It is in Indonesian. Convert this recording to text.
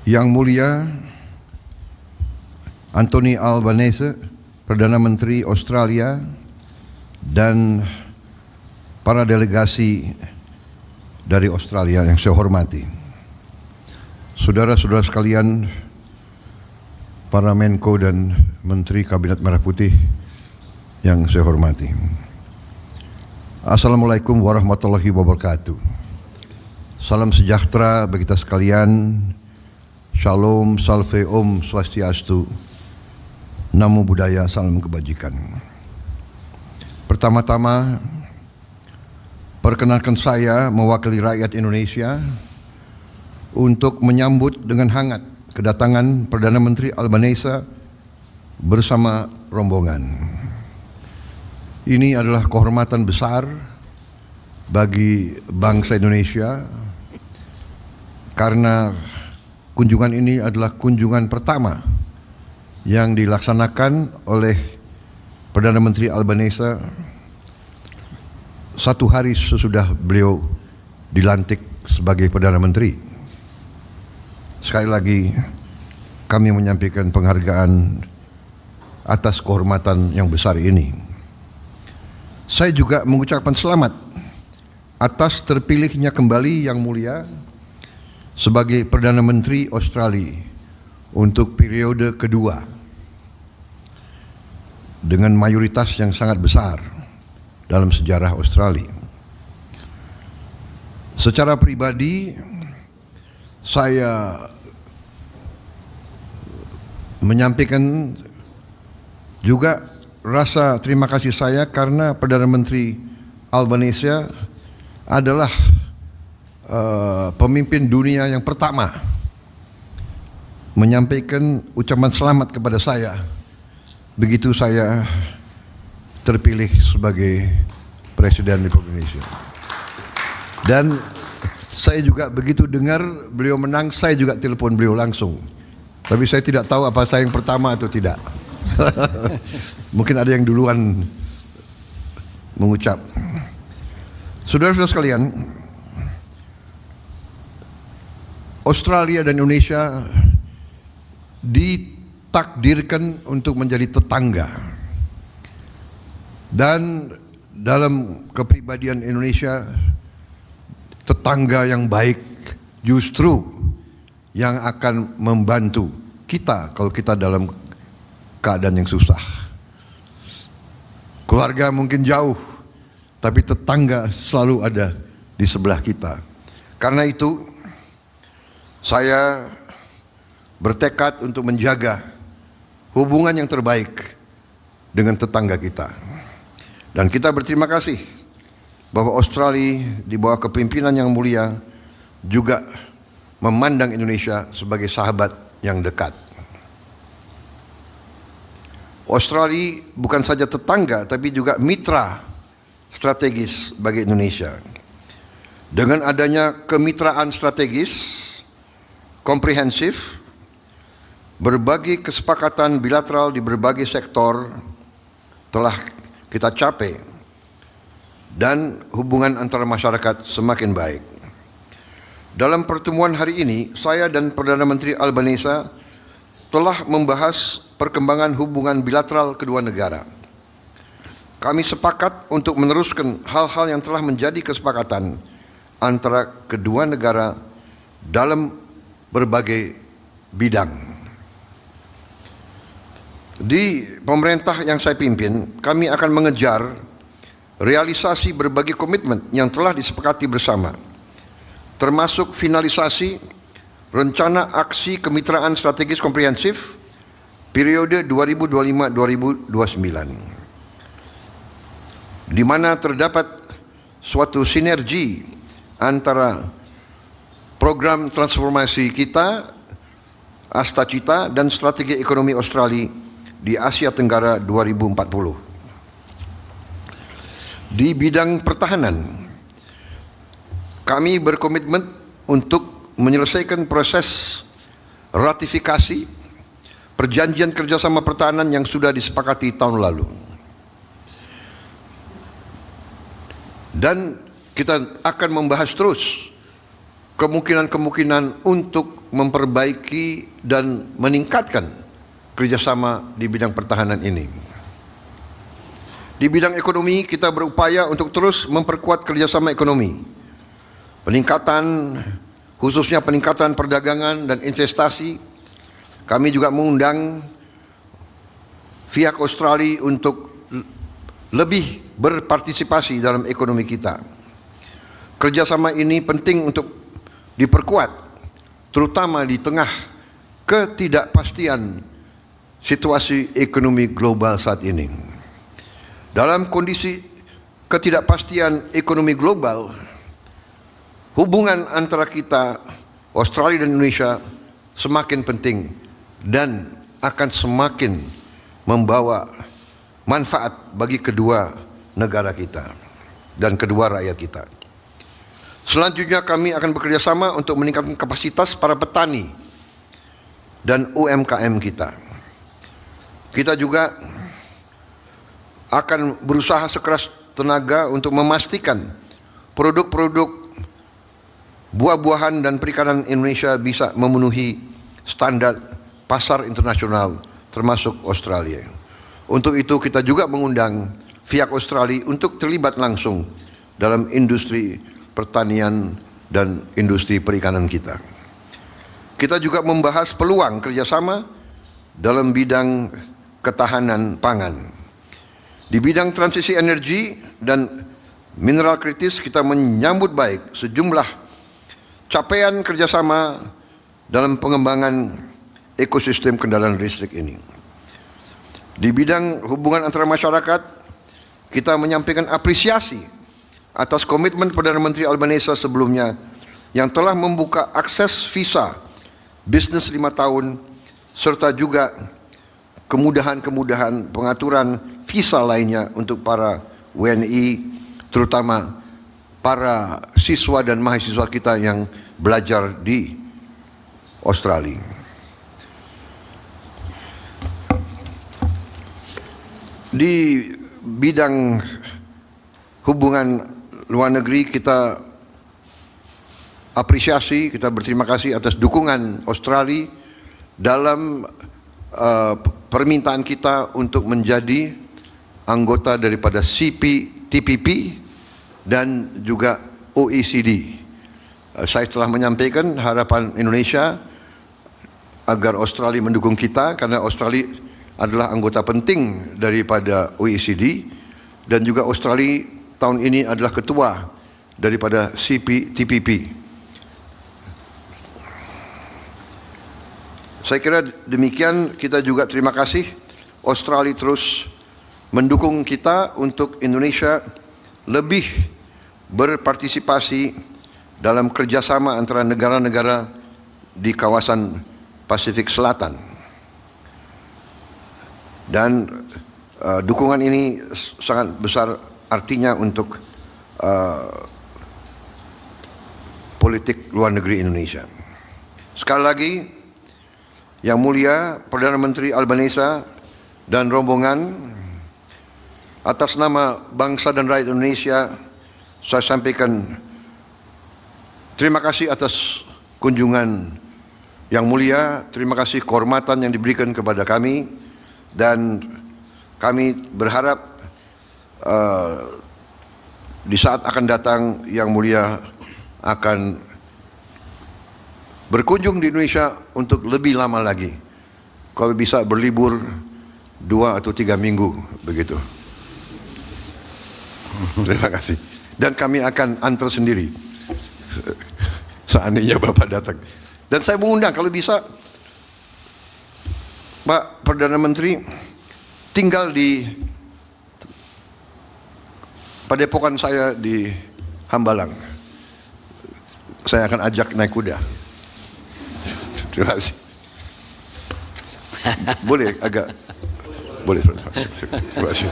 Yang Mulia Anthony Albanese, Perdana Menteri Australia, dan para delegasi dari Australia yang saya hormati, saudara-saudara sekalian, para Menko dan Menteri Kabinet Merah Putih yang saya hormati. Assalamualaikum warahmatullahi wabarakatuh. Salam sejahtera bagi kita sekalian. Shalom, salve, om, swastiastu, namo buddhaya, salam kebajikan. Pertama-tama, perkenalkan saya mewakili rakyat Indonesia untuk menyambut dengan hangat kedatangan Perdana Menteri Albanese bersama rombongan. Ini adalah kehormatan besar bagi bangsa Indonesia karena kunjungan ini adalah kunjungan pertama yang dilaksanakan oleh Perdana Menteri Albanese satu hari sesudah beliau dilantik sebagai Perdana Menteri. Sekali lagi kami menyampaikan penghargaan atas kehormatan yang besar ini. Saya juga mengucapkan selamat atas terpilihnya kembali Yang Mulia sebagai Perdana Menteri Australia untuk periode kedua dengan mayoritas yang sangat besar dalam sejarah Australia. Secara pribadi, saya menyampaikan juga rasa terima kasih saya karena Perdana Menteri Albanese adalah pemimpin dunia yang pertama menyampaikan ucapan selamat kepada saya begitu saya terpilih sebagai Presiden Republik Indonesia. Dan saya juga begitu dengar beliau menang, saya juga telepon beliau langsung. Tapi saya tidak tahu apa saya yang pertama atau tidak. Mungkin ada yang duluan mengucap. Saudara-saudara sekalian, Australia dan Indonesia ditakdirkan untuk menjadi tetangga. Dan dalam kepribadian Indonesia, tetangga yang baik justru yang akan membantu kita kalau kita dalam keadaan yang susah. Keluarga mungkin jauh, tapi tetangga selalu ada di sebelah kita. Karena itu, saya bertekad untuk menjaga hubungan yang terbaik dengan tetangga kita. Dan kita berterima kasih bahwa Australia di bawah kepemimpinan Yang Mulia juga memandang Indonesia sebagai sahabat yang dekat. Australia bukan saja tetangga, tapi juga mitra strategis bagi Indonesia. Dengan adanya kemitraan strategis komprehensif, berbagai kesepakatan bilateral di berbagai sektor telah kita capai dan hubungan antara masyarakat semakin baik. Dalam pertemuan hari ini, saya dan Perdana Menteri Albanese telah membahas perkembangan hubungan bilateral kedua negara. Kami sepakat untuk meneruskan hal-hal yang telah menjadi kesepakatan antara kedua negara dalam berbagai bidang. Di pemerintah yang saya pimpin, kami akan mengejar realisasi berbagai komitmen yang telah disepakati bersama, termasuk finalisasi rencana aksi kemitraan strategis komprehensif periode 2025-2029, di mana terdapat suatu sinergi antara program transformasi kita, Astacita, dan strategi ekonomi Australia di Asia Tenggara 2040. Di bidang pertahanan, kami berkomitmen untuk menyelesaikan proses ratifikasi perjanjian kerjasama pertahanan yang sudah disepakati tahun lalu. Dan kita akan membahas terus kemungkinan-kemungkinan untuk memperbaiki dan meningkatkan kerjasama di bidang pertahanan ini. Di bidang ekonomi, kita berupaya untuk terus memperkuat kerjasama ekonomi. Khususnya peningkatan perdagangan dan investasi. Kami juga mengundang pihak Australia untuk lebih berpartisipasi dalam ekonomi kita. Kerjasama ini penting untuk diperkuat, terutama di tengah ketidakpastian situasi ekonomi global saat ini. Dalam kondisi ketidakpastian ekonomi global, hubungan antara kita, Australia dan Indonesia, semakin penting dan akan semakin membawa manfaat bagi kedua negara kita dan kedua rakyat kita. Selanjutnya kami akan bekerjasama untuk meningkatkan kapasitas para petani dan UMKM kita. Kita juga akan berusaha sekeras tenaga untuk memastikan produk-produk buah-buahan dan perikanan Indonesia bisa memenuhi standar pasar internasional termasuk Australia. Untuk itu kita juga mengundang pihak Australia untuk terlibat langsung dalam industri pertanian dan industri perikanan kita. Kita juga membahas peluang kerjasama dalam bidang ketahanan pangan. Di bidang transisi energi dan mineral kritis, kita menyambut baik sejumlah capaian kerjasama dalam pengembangan ekosistem kendaraan listrik ini. Di bidang hubungan antara masyarakat, kita menyampaikan apresiasi atas komitmen Perdana Menteri Albanese sebelumnya yang telah membuka akses visa bisnis 5 tahun serta juga kemudahan-kemudahan pengaturan visa lainnya untuk para WNI, terutama para siswa dan mahasiswa kita yang belajar di Australia. Di bidang hubungan luar negeri, kita apresiasi, kita berterima kasih atas dukungan Australia dalam permintaan kita untuk menjadi anggota daripada CPTPP dan juga OECD. Saya telah menyampaikan harapan Indonesia agar Australia mendukung kita, karena Australia adalah anggota penting daripada OECD dan juga Australia tahun ini adalah ketua daripada CPTPP. Saya kira demikian. Kita juga terima kasih Australia terus mendukung kita untuk Indonesia lebih berpartisipasi dalam kerjasama antara negara-negara di kawasan Pasifik Selatan. Dan dukungan ini sangat besar artinya untuk politik luar negeri Indonesia. Sekali lagi, Yang Mulia Perdana Menteri Albanese dan rombongan, atas nama bangsa dan rakyat Indonesia, saya sampaikan terima kasih atas kunjungan yang mulia, terima kasih kehormatan yang diberikan kepada kami, dan kami berharap di saat akan datang Yang Mulia akan berkunjung di Indonesia untuk lebih lama lagi, kalau bisa berlibur 2 atau 3 minggu begitu. Terima kasih. Dan kami akan antar sendiri seandainya Bapak datang. Dan saya mengundang kalau bisa Pak Perdana Menteri tinggal di padepokan saya di Hambalang. Saya akan ajak naik kuda. Terima kasih. Boleh agak boleh. Terima kasih.